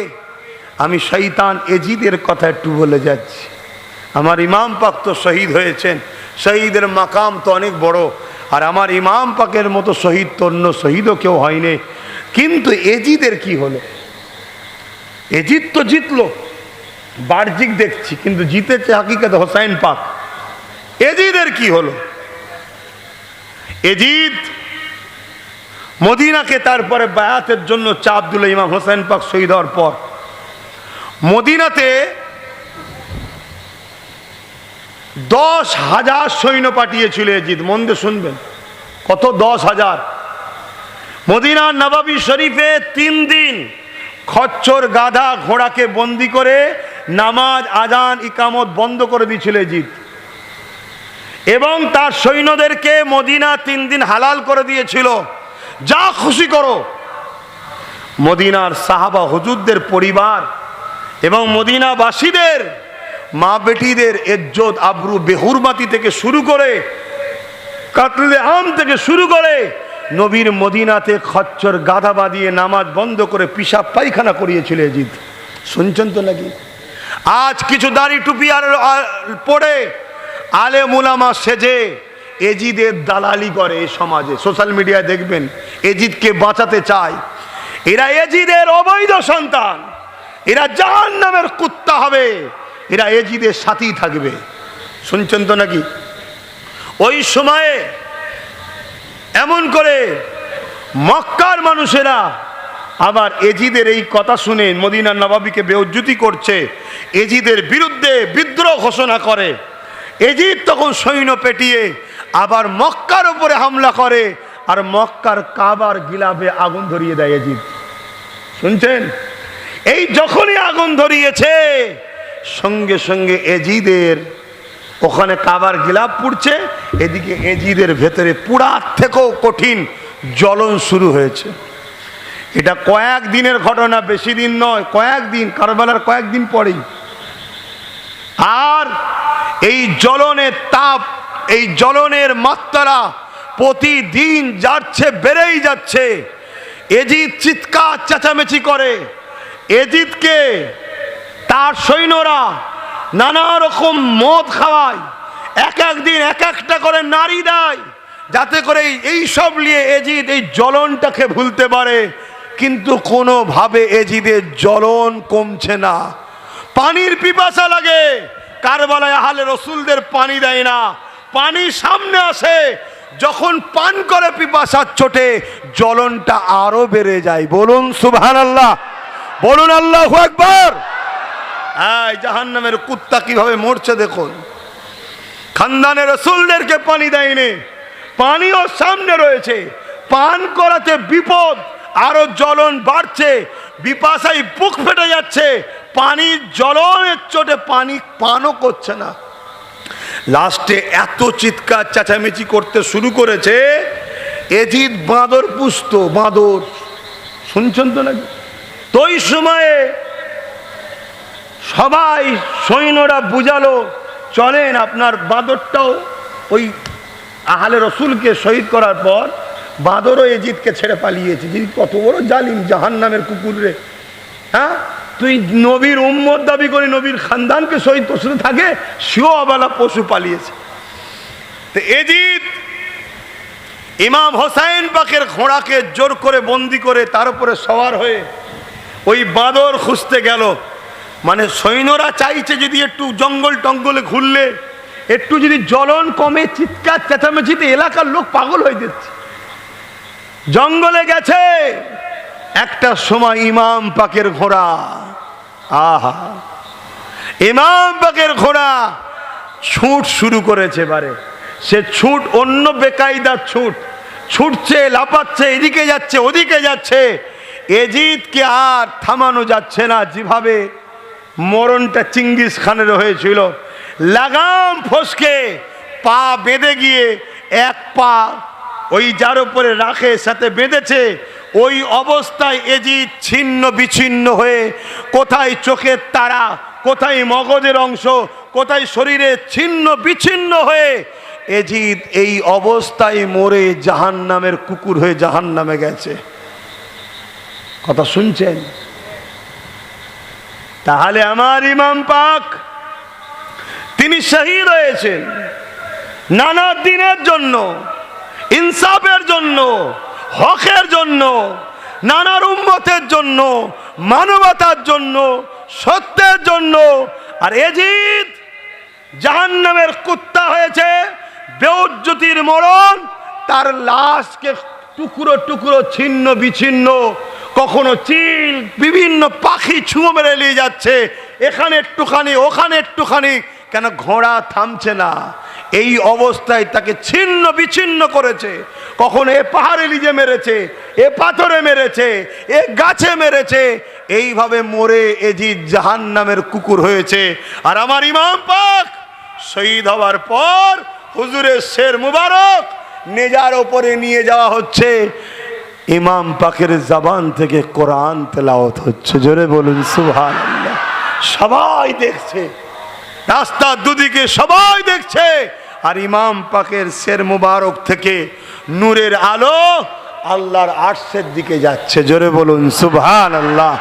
আমি শয়তান এজিদের কথা একটু বলে যাচ্ছি। আমার ইমাম পাক তো শহীদ হয়েছেন, শহীদের মাকাম তো অনেক বড়, আর আমার ইমাম পাকের মতো শহীদ তো অন্য শহীদও কেউ হয়নি। কিন্তু এজিদের কি হলো? এজিদ তো জিতলো, বাহ্যিক দেখছি, কিন্তু জিতেছে হাকিকত হোসাইন পাক। এজিদের কি হলো? এজিদ মদিনাকে তারপরে বায়াতের জন্য চাপ দিল। ইমাম হোসেন পাক শহীদ হওয়ার পর মদিনাতে 10,000 সৈন্য পাঠিয়েছিল এজিদ। মন দিয়ে শুনবেন, কত? 10,000। মদিনার নবাবী শরীফে 3 দিন খচ্চর, গাধা, ঘোড়াকে বন্দি করে নামাজ, আজান, ইকামত বন্ধ করে দিয়েছিল এজিদ, এবং তার সৈন্যদেরকে মদিনা 3 দিন হালাল করে দিয়েছিল, যা খুশি করো। মদিনার সাহাবা হুজুরদের পরিবার এবং মদিনাবাসীদের মা বেটিদের ইজ্জত আবরু বেহুরমাতি থেকে শুরু করে, কাতলে আম থেকে শুরু করে, নবীর মদিনাতে খচ্চর গাধা বাঁধিয়ে নামাজ বন্ধ করে পিশাব পায়খানা করিয়েছিল এজিদ। শুনছেন তো নাকি? আজ কিছু দাড়ি টুপি আর পড়ে আলেম উলামা সেজে এজিদের দালালি করে এই সমাজে। সোশ্যাল মিডিয়ায় দেখবেন এজিদকে বাঁচাতে চায়। এরা এজিদের অবৈধ সন্তান, এরা জাহান্নামের কুত্তা হবে, এরা এজিদের সাথেই থাকবে। শুনছেন তো নাকি? ওই সময়ে এমন করে মক্কার মানুষেরা আবার এজিদের এই কথা শুনে মদিনার নবাবীকে বেইজ্জতি করছে, এজিদের বিরুদ্ধে বিদ্রোহ ঘোষণা করে। এজিদ তখন সৈন্য পেটিয়ে আবার মক্কার উপরে হামলা করে, আর মক্কার কাবার গিলাফে আগুন ধরিয়ে দেয় এজিদ। শুনছেন? এই যখনই আগুন ধরিয়েছে, সঙ্গে সঙ্গে এজিদের ওখানে কাবার গিলাফ পুড়ছে, এদিকে এজিদের ভেতরে পুরার থেকেও কঠিন জ্বলন শুরু হয়েছে। এটা কয়েকদিনের ঘটনা, বেশি দিন নয়, কয়েকদিন, কারবালার কয়েকদিন পরেই। আর এই জ্বলনের তাপ, এই জ্বলনের মাত্রা প্রতিদিন যাচ্ছে, বেড়েই যাচ্ছে। এজিদ চিৎকার চেঁচামেচি করে। এজিদকে তার সৈন্যরা নানা রকম মদ খাওয়ায়, এক একদিন এক একটা করে নারী দেয়, যাতে করে এই সব নিয়ে এজিদ এই জ্বলনটাকে ভুলতে পারে। কিন্তু কোনোভাবে এজিদের জ্বলন কমছে না। পানির পিপাসা লাগে, কারবালায় আহলে রসুলদের পানি দেয় না, পানি সামনে আসে, যখন পান করে পিপাসার চোটে জ্বলনটা আরো বেড়ে যায়। বলুন সুবহানাল্লাহ, বলুন আল্লাহু আকবার। এই জাহান্নামের কুত্তা কিভাবে মরছে দেখুন। খানদানে রসুলদেরকে পানি দেয়নি, পানিও সামনে রয়েছে, পান করাতে বিপদ, আরো জ্বলন বাড়ছে, বিপাশায় বুক ফেটে যাচ্ছে, পানির জ্বলনের চোটে পানি পানও করছে না। লাস্টে এত চিৎকার চেঁচামেচি করতে শুরু করেছে, এজিদ বাঁদর পুষত, বাঁদর, শুনছেন তো নাকি? তো ওই সময়ে সবাই সৈন্যরা বুঝালো, চলেন আপনার বাঁদরটাও, ওই আহলে রসুলকে শহীদ করার পর বাঁদরও এজিদকে ছেড়ে পালিয়েছে। যে কত বড় জালিম, জাহান্নামের কুকুর রে! হ্যাঁ, তুই নবীর উম্মত দাবি করে নবীর খানদানকে শহীদ করতে থাকে, সেও অবলা পশু পালিয়েছে। তো এজিদ ইমাম হোসাইন পাকের ঘোড়াকে জোর করে বন্দি করে তার উপরে সওয়ার হয়ে ওই বাঁদর খুঁজতে গেল। মানে সৈন্যরা চাইছে যদি একটু জঙ্গল টঙ্গলে ঘুরলে, একটু যদি জ্বলন কমে, চিৎকার চেঁচামেচিতে এলাকার লোক পাগল হয়ে যাচ্ছে। জঙ্গলে গেছে, একটা সময় ইমাম পাকের ঘোড়া, আহা, ইমাম পাকের ঘোড়া ছুট শুরু করেছে। এবারে সে ছুট অন্য বেকায়দার ছুট, ছুটছে, লাপাচ্ছে, এদিকে যাচ্ছে, ওদিকে যাচ্ছে। এজিদকে আর থামানো যাচ্ছে না। যেভাবে মরণটা চিঙ্গিস খানের হয়েছিল, লাগাম ফসকে পা বেঁধে গিয়ে এক পা ওই যার উপরে রাখে সাথে বেঁধেছে, ওই অবস্থায় এজিদ ছিন্ন বিচ্ছিন্ন হয়ে, কোথায় চোখের তারা, কোথায় মগজের অংশ, কোথায় শরীরে ছিন্ন বিচ্ছিন্ন হয়ে এজিদ এই অবস্থায় মরে জাহান্নামের কুকুর হয়ে জাহান্নামে গেছে। কথা শুনছেন? তাহলে আমার ইমাম পাক তিনি শহীদ হয়েছেন নানা দিনের জন্য, ইনসাফের জন্য, হকের জন্য, নানার উম্মতের জন্য, মানবতার জন্য, সত্যের জন্য। আর এজিদ জাহান্নামের কুত্তা হয়েছে, বেউজ্জতির মরণ, তার লাশকে টুকরো টুকরো ছিন্ন বিচ্ছিন্ন, কখনো চিল, বিভিন্ন পাখি ছুঁয়ো মেরে নিয়ে যাচ্ছে, এখানে একটুখানি, ওখানে একটুখানি। কেন? ঘোড়া থামছে না। এই অবস্থায় তাকে ছিন্ন বিচ্ছিন্ন করেছে। কখনো এ পাহাড়ে লিজে মেরেছে, এ পাথরে মেরেছে, এ গাছে মেরেছে। এইভাবে মরে এজিদ জাহান্নামের কুকুর হয়েছে। আর আমার ইমাম পাক শহীদ হওয়ার পর হুজুরের শের মুবারক নেজার ওপরে নিয়ে যাওয়া হচ্ছে, ইমাম পাকের জবান থেকে কোরআন তেলাওয়াত হচ্ছে। জোরে বলুন সুবহানাল্লাহ। সবাই দেখছে, রাস্তার দুদিকে সবাই দেখছে, আর ইমাম পাকের শের মুবারক থেকে নূরের আলো আল্লাহর আরশের দিকে যাচ্ছে। জোরে বলুন সুবহানাল্লাহ।